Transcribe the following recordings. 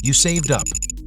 You saved up.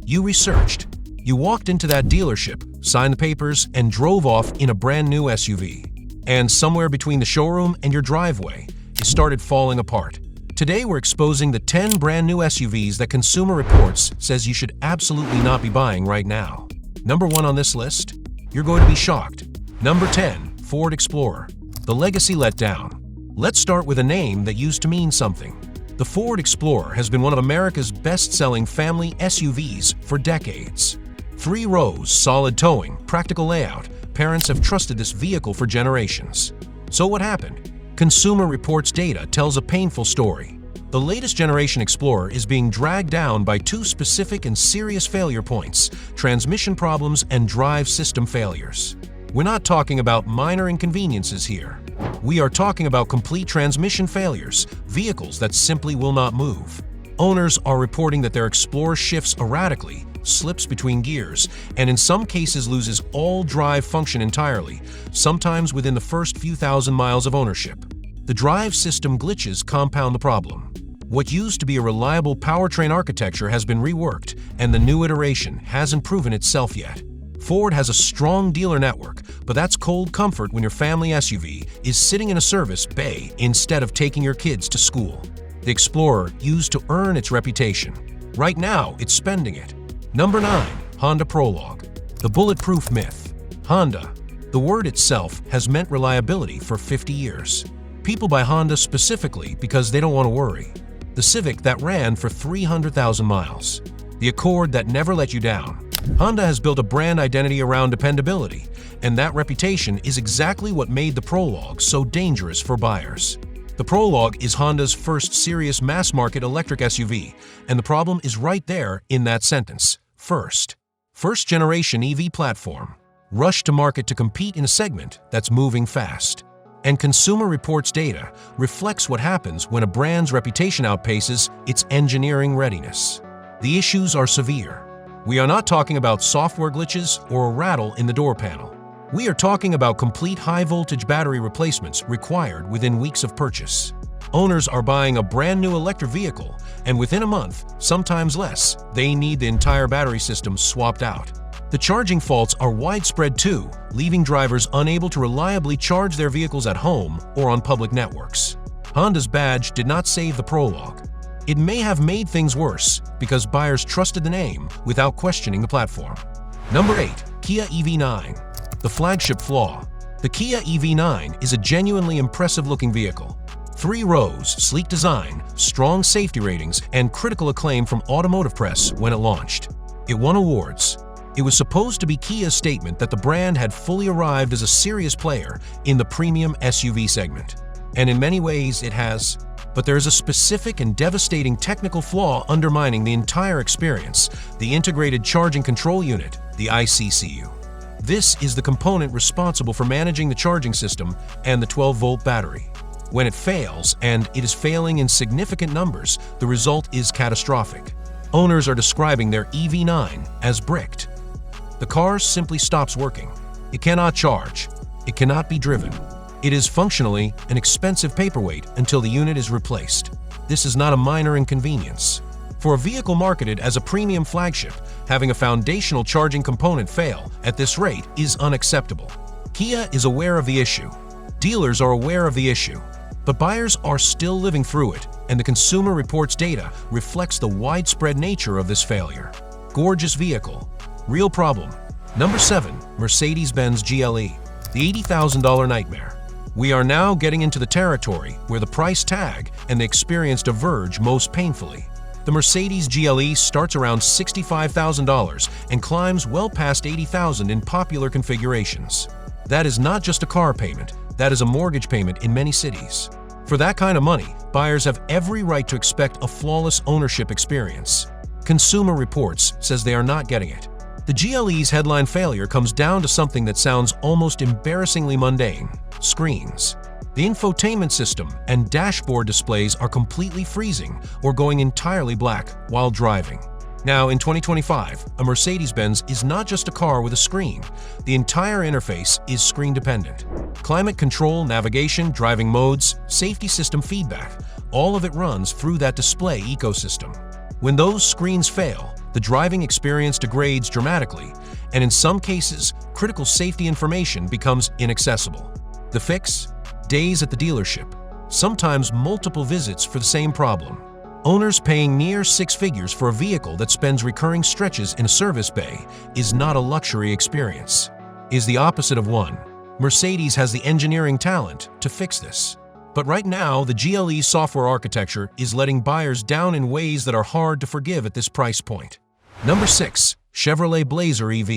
You researched. You walked into that dealership, signed the papers, and drove off in a brand new SUV. And somewhere between the showroom and your driveway, it started falling apart. Today we're exposing the 10 brand new SUVs that Consumer Reports says you should absolutely not be buying right now. Number 1 on this list? You're going to be shocked. Number 10, Ford Explorer. The legacy let down. Let's start with a name that used to mean something. The Ford Explorer has been one of America's best-selling family SUVs for decades. 3 rows, solid towing, practical layout. Parents have trusted this vehicle for generations. So what happened? Consumer Reports data tells a painful story. The latest generation Explorer is being dragged down by 2 specific and serious failure points: transmission problems and drive system failures. We're not talking about minor inconveniences here. We are talking about complete transmission failures, vehicles that simply will not move. Owners are reporting that their Explorer shifts erratically, slips between gears, and in some cases loses all drive function entirely, sometimes within the first few thousand miles of ownership. The drive system glitches compound the problem. What used to be a reliable powertrain architecture has been reworked, and the new iteration hasn't proven itself yet. Ford has a strong dealer network, but that's cold comfort when your family SUV is sitting in a service bay instead of taking your kids to school. The Explorer used to earn its reputation. Right now, it's spending it. Number 9, Honda Prologue. The bulletproof myth. Honda. The word itself has meant reliability for 50 years. People buy Honda specifically because they don't want to worry. The Civic that ran for 300,000 miles. The Accord that never let you down. Honda has built a brand identity around dependability, and that reputation is exactly what made the Prologue so dangerous for buyers. The Prologue is Honda's first serious mass-market electric SUV, and the problem is right there in that sentence. First-generation EV platform. Rushed to market to compete in a segment that's moving fast. And Consumer Reports data reflects what happens when a brand's reputation outpaces its engineering readiness. The issues are severe. We are not talking about software glitches or a rattle in the door panel. We are talking about complete high-voltage battery replacements required within weeks of purchase. Owners are buying a brand new electric vehicle, and within a month, sometimes less, they need the entire battery system swapped out. The charging faults are widespread too, leaving drivers unable to reliably charge their vehicles at home or on public networks. Honda's badge did not save the Prologue. It may have made things worse because buyers trusted the name without questioning the platform. Number 8, Kia EV9. The flagship flaw. The Kia EV9 is a genuinely impressive-looking vehicle. 3 rows, sleek design, strong safety ratings, and critical acclaim from automotive press when it launched. It won awards. It was supposed to be Kia's statement that the brand had fully arrived as a serious player in the premium SUV segment. And in many ways it has. But there is a specific and devastating technical flaw undermining the entire experience: the Integrated Charging Control Unit, the ICCU. This is the component responsible for managing the charging system and the 12-volt battery. When it fails, and it is failing in significant numbers, the result is catastrophic. Owners are describing their EV9 as bricked. The car simply stops working. It cannot charge. It cannot be driven. It is functionally an expensive paperweight until the unit is replaced. This is not a minor inconvenience. For a vehicle marketed as a premium flagship, having a foundational charging component fail at this rate is unacceptable. Kia is aware of the issue. Dealers are aware of the issue. But buyers are still living through it, and the Consumer Reports data reflects the widespread nature of this failure. Gorgeous vehicle. Real problem. Number 7, Mercedes-Benz GLE. The $80,000 nightmare. We are now getting into the territory where the price tag and the experience diverge most painfully. The Mercedes GLE starts around $65,000 and climbs well past $80,000 in popular configurations. That is not just a car payment, that is a mortgage payment in many cities. For that kind of money, buyers have every right to expect a flawless ownership experience. Consumer Reports says they are not getting it. The GLE's headline failure comes down to something that sounds almost embarrassingly mundane: screens. The infotainment system and dashboard displays are completely freezing or going entirely black while driving. Now, in 2025, a Mercedes-Benz is not just a car with a screen. The entire interface is screen-dependent. Climate control, navigation, driving modes, safety system feedback, all of it runs through that display ecosystem. When those screens fail, the driving experience degrades dramatically, and in some cases, critical safety information becomes inaccessible. The fix? Days at the dealership, sometimes multiple visits for the same problem. Owners paying near six figures for a vehicle that spends recurring stretches in a service bay is not a luxury experience. Is the opposite of one. Mercedes has the engineering talent to fix this. But right now, the GLE software architecture is letting buyers down in ways that are hard to forgive at this price point. Number 6. Chevrolet Blazer EV.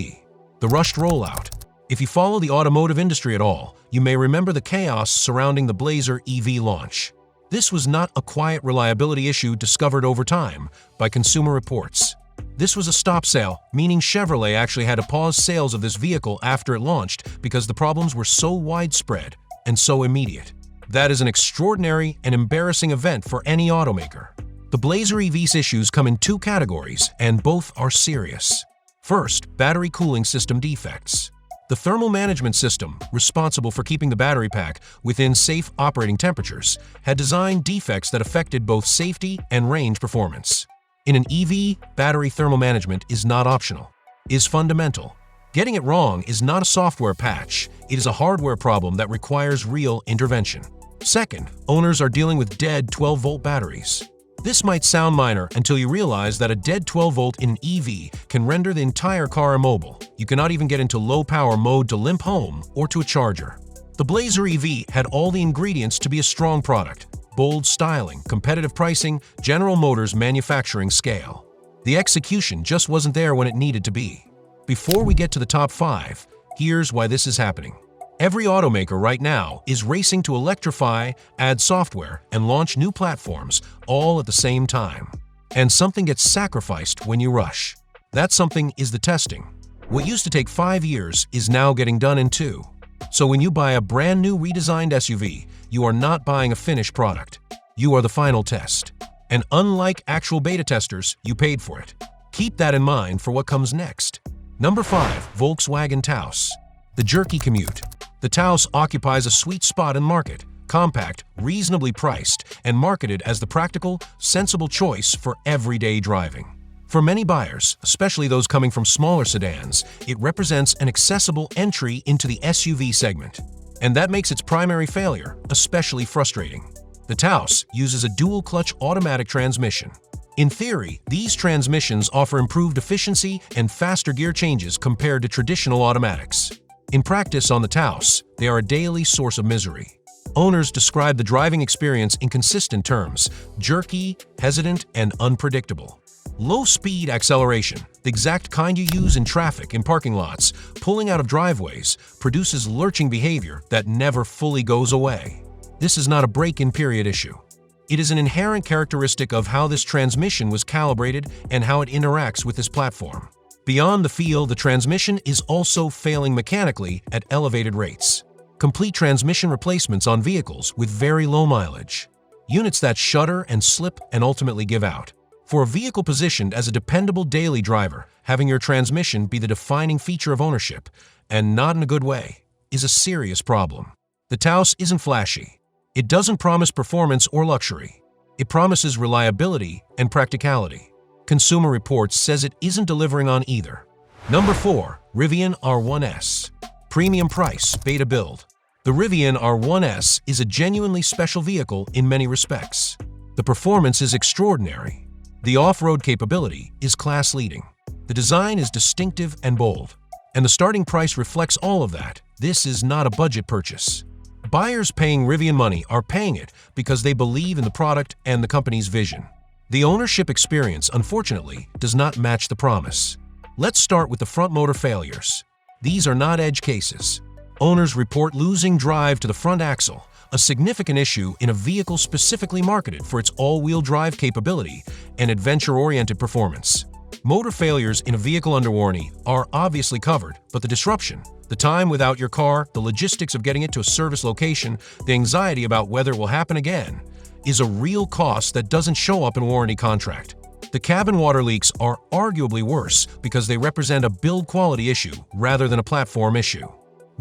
The rushed rollout. If you follow the automotive industry at all, you may remember the chaos surrounding the Blazer EV launch. This was not a quiet reliability issue discovered over time by Consumer Reports. This was a stop sale, meaning Chevrolet actually had to pause sales of this vehicle after it launched because the problems were so widespread and so immediate. That is an extraordinary and embarrassing event for any automaker. The Blazer EV's issues come in two categories, and both are serious. First, battery cooling system defects. The thermal management system, responsible for keeping the battery pack within safe operating temperatures, had design defects that affected both safety and range performance. In an EV, battery thermal management is not optional, is fundamental. Getting it wrong is not a software patch, it is a hardware problem that requires real intervention. Second, owners are dealing with dead 12-volt batteries. This might sound minor until you realize that a dead 12-volt in an EV can render the entire car immobile. You cannot even get into low-power mode to limp home or to a charger. The Blazer EV had all the ingredients to be a strong product: bold styling, competitive pricing, General Motors manufacturing scale. The execution just wasn't there when it needed to be. Before we get to the top 5, here's why this is happening. Every automaker right now is racing to electrify, add software, and launch new platforms all at the same time. And something gets sacrificed when you rush. That something is the testing. What used to take 5 years is now getting done in 2. So when you buy a brand new redesigned SUV, you are not buying a finished product. You are the final test. And unlike actual beta testers, you paid for it. Keep that in mind for what comes next. Number 5. Volkswagen Taos. The jerky commute. The Taos occupies a sweet spot in market, compact, reasonably priced, and marketed as the practical, sensible choice for everyday driving. For many buyers, especially those coming from smaller sedans, it represents an accessible entry into the SUV segment. And that makes its primary failure especially frustrating. The Taos uses a dual-clutch automatic transmission. In theory, these transmissions offer improved efficiency and faster gear changes compared to traditional automatics. In practice on the Taos, they are a daily source of misery. Owners describe the driving experience in consistent terms: jerky, hesitant, and unpredictable. Low-speed acceleration, the exact kind you use in traffic in parking lots, pulling out of driveways, produces lurching behavior that never fully goes away. This is not a break-in period issue. It is an inherent characteristic of how this transmission was calibrated and how it interacts with this platform. Beyond the feel, the transmission is also failing mechanically at elevated rates. Complete transmission replacements on vehicles with very low mileage. Units that shudder and slip and ultimately give out. For a vehicle positioned as a dependable daily driver, having your transmission be the defining feature of ownership, and not in a good way, is a serious problem. The Taos isn't flashy. It doesn't promise performance or luxury. It promises reliability and practicality. Consumer Reports says it isn't delivering on either. Number 4. Rivian R1S. Premium price, beta build. The Rivian R1S is a genuinely special vehicle in many respects. The performance is extraordinary. The off-road capability is class-leading. The design is distinctive and bold. And the starting price reflects all of that. This is not a budget purchase. Buyers paying Rivian money are paying it because they believe in the product and the company's vision. The ownership experience, unfortunately, does not match the promise. Let's start with the front motor failures. These are not edge cases. Owners report losing drive to the front axle, a significant issue in a vehicle specifically marketed for its all-wheel drive capability and adventure-oriented performance. Motor failures in a vehicle under warranty are obviously covered, but the disruption, the time without your car, the logistics of getting it to a service location, the anxiety about whether it will happen again, is a real cost that doesn't show up in a warranty contract. The cabin water leaks are arguably worse because they represent a build quality issue rather than a platform issue.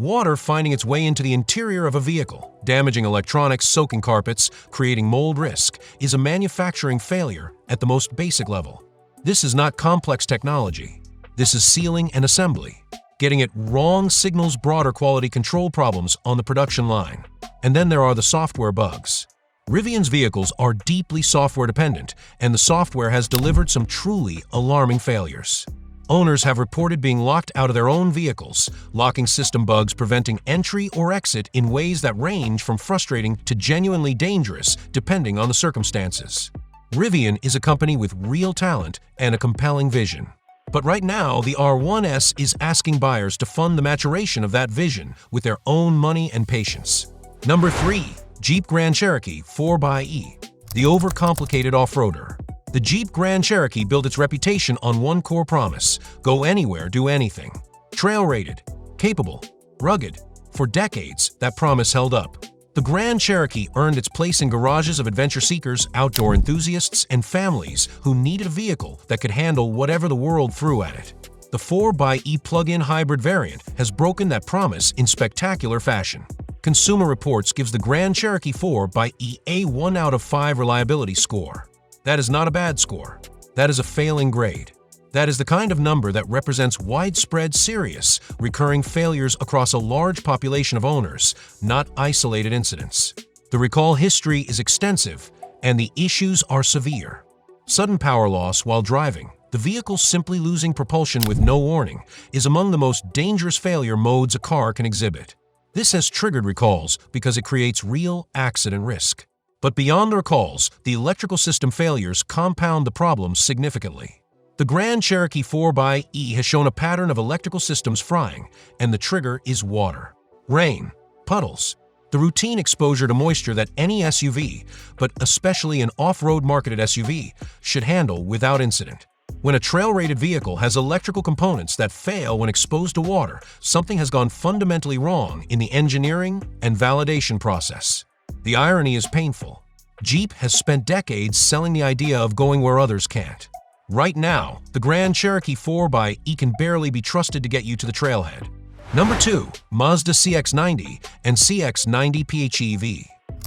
Water finding its way into the interior of a vehicle, damaging electronics, soaking carpets, creating mold risk, is a manufacturing failure at the most basic level. This is not complex technology. This is sealing and assembly. Getting it wrong signals broader quality control problems on the production line. And then there are the software bugs. Rivian's vehicles are deeply software dependent, and the software has delivered some truly alarming failures. Owners have reported being locked out of their own vehicles, locking system bugs preventing entry or exit in ways that range from frustrating to genuinely dangerous depending on the circumstances. Rivian is a company with real talent and a compelling vision. But right now, the R1S is asking buyers to fund the maturation of that vision with their own money and patience. Number 3. Jeep Grand Cherokee 4xe, the overcomplicated off-roader. The Jeep Grand Cherokee built its reputation on one core promise: go anywhere, do anything. Trail-rated, capable, rugged. For decades, that promise held up. The Grand Cherokee earned its place in garages of adventure seekers, outdoor enthusiasts, and families who needed a vehicle that could handle whatever the world threw at it. The 4xe plug-in hybrid variant has broken that promise in spectacular fashion. Consumer Reports gives the Grand Cherokee 4xe a 1 out of 5 reliability score. That is not a bad score. That is a failing grade. That is the kind of number that represents widespread, serious, recurring failures across a large population of owners, not isolated incidents. The recall history is extensive, and the issues are severe. Sudden power loss while driving, the vehicle simply losing propulsion with no warning, is among the most dangerous failure modes a car can exhibit. This has triggered recalls because it creates real accident risk. But beyond the recalls, the electrical system failures compound the problem significantly. The Grand Cherokee 4xe has shown a pattern of electrical systems frying, and the trigger is water. Rain, puddles, the routine exposure to moisture that any SUV, but especially an off-road marketed SUV, should handle without incident. When a trail-rated vehicle has electrical components that fail when exposed to water, something has gone fundamentally wrong in the engineering and validation process. The irony is painful. Jeep has spent decades selling the idea of going where others can't. Right now, the Grand Cherokee 4xe can barely be trusted to get you to the trailhead. Number 2. Mazda CX-90 and CX-90 PHEV.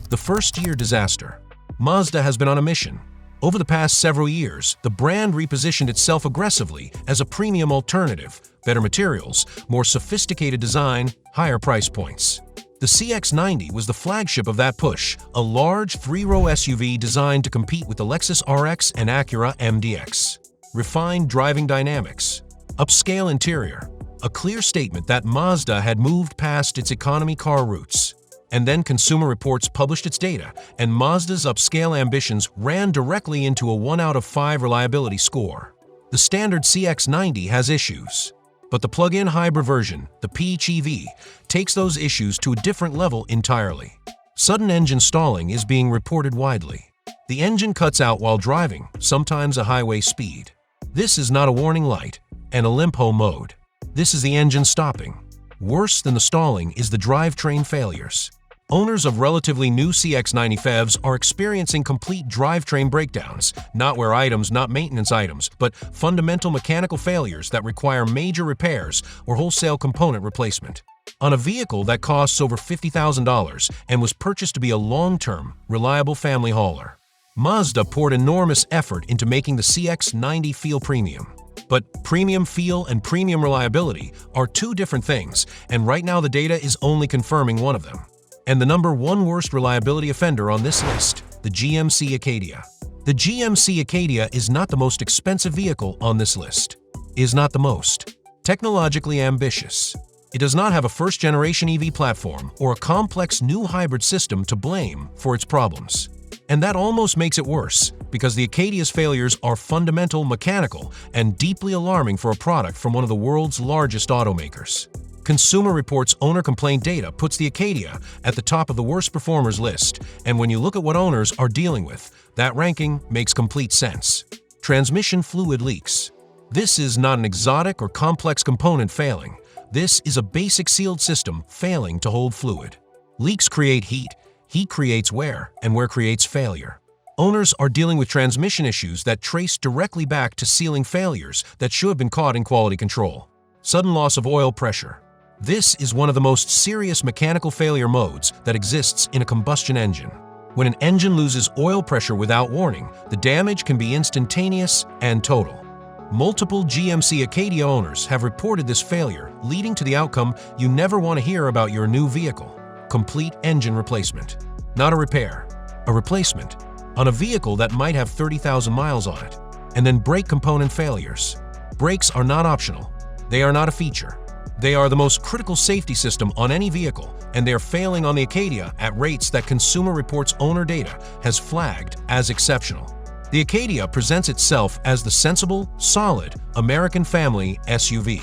The first-year disaster. Mazda has been on a mission. Over the past several years, the brand repositioned itself aggressively as a premium alternative: better materials, more sophisticated design, higher price points. The CX-90 was the flagship of that push, a large 3-row SUV designed to compete with the Lexus RX and Acura MDX. Refined driving dynamics, upscale interior, a clear statement that Mazda had moved past its economy car roots. And then Consumer Reports published its data, and Mazda's upscale ambitions ran directly into a 1 out of 5 reliability score. The standard CX-90 has issues, but the plug-in hybrid version, the PHEV, takes those issues to a different level entirely. Sudden engine stalling is being reported widely. The engine cuts out while driving, sometimes at highway speed. This is not a warning light and a limpo mode. This is the engine stopping. Worse than the stalling is the drivetrain failures. Owners of relatively new CX-90 PHEVs are experiencing complete drivetrain breakdowns, not wear items, not maintenance items, but fundamental mechanical failures that require major repairs or wholesale component replacement. On a vehicle that costs over $50,000 and was purchased to be a long-term, reliable family hauler, Mazda poured enormous effort into making the CX-90 feel premium. But premium feel and premium reliability are two different things, and right now the data is only confirming one of them. And the number 1 worst reliability offender on this list, the GMC Acadia. The GMC Acadia is not the most expensive vehicle on this list. It is not the most technologically ambitious. It does not have a first-generation EV platform or a complex new hybrid system to blame for its problems. And that almost makes it worse, because the Acadia's failures are fundamental, mechanical, and deeply alarming for a product from one of the world's largest automakers. Consumer Reports owner complaint data puts the Acadia at the top of the worst performers list, and when you look at what owners are dealing with, that ranking makes complete sense. Transmission fluid leaks. This is not an exotic or complex component failing. This is a basic sealed system failing to hold fluid. Leaks create heat. Heat creates wear, and wear creates failure. Owners are dealing with transmission issues that trace directly back to sealing failures that should have been caught in quality control. Sudden loss of oil pressure. This is one of the most serious mechanical failure modes that exists in a combustion engine. When an engine loses oil pressure without warning, the damage can be instantaneous and total. Multiple GMC Acadia owners have reported this failure, leading to the outcome you never want to hear about your new vehicle: complete engine replacement. Not a repair, a replacement on a vehicle that might have 30,000 miles on it. And then brake component failures. Brakes are not optional. They are not a feature. They are the most critical safety system on any vehicle, and they are failing on the Acadia at rates that Consumer Reports owner data has flagged as exceptional. The Acadia presents itself as the sensible, solid, American family SUV.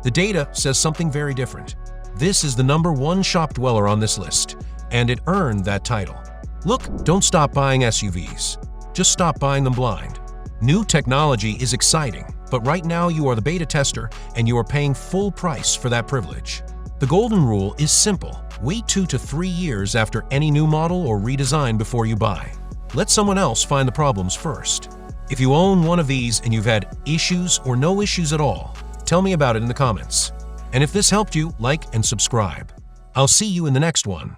The data says something very different. This is the #1 shop dweller on this list, and it earned that title. Look, don't stop buying SUVs. Just stop buying them blind. New technology is exciting, but right now you are the beta tester and you are paying full price for that privilege. The golden rule is simple: wait 2 to 3 years after any new model or redesign before you buy. Let someone else find the problems first. If you own one of these and you've had issues or no issues at all, tell me about it in the comments. And if this helped you, like and subscribe. I'll see you in the next one.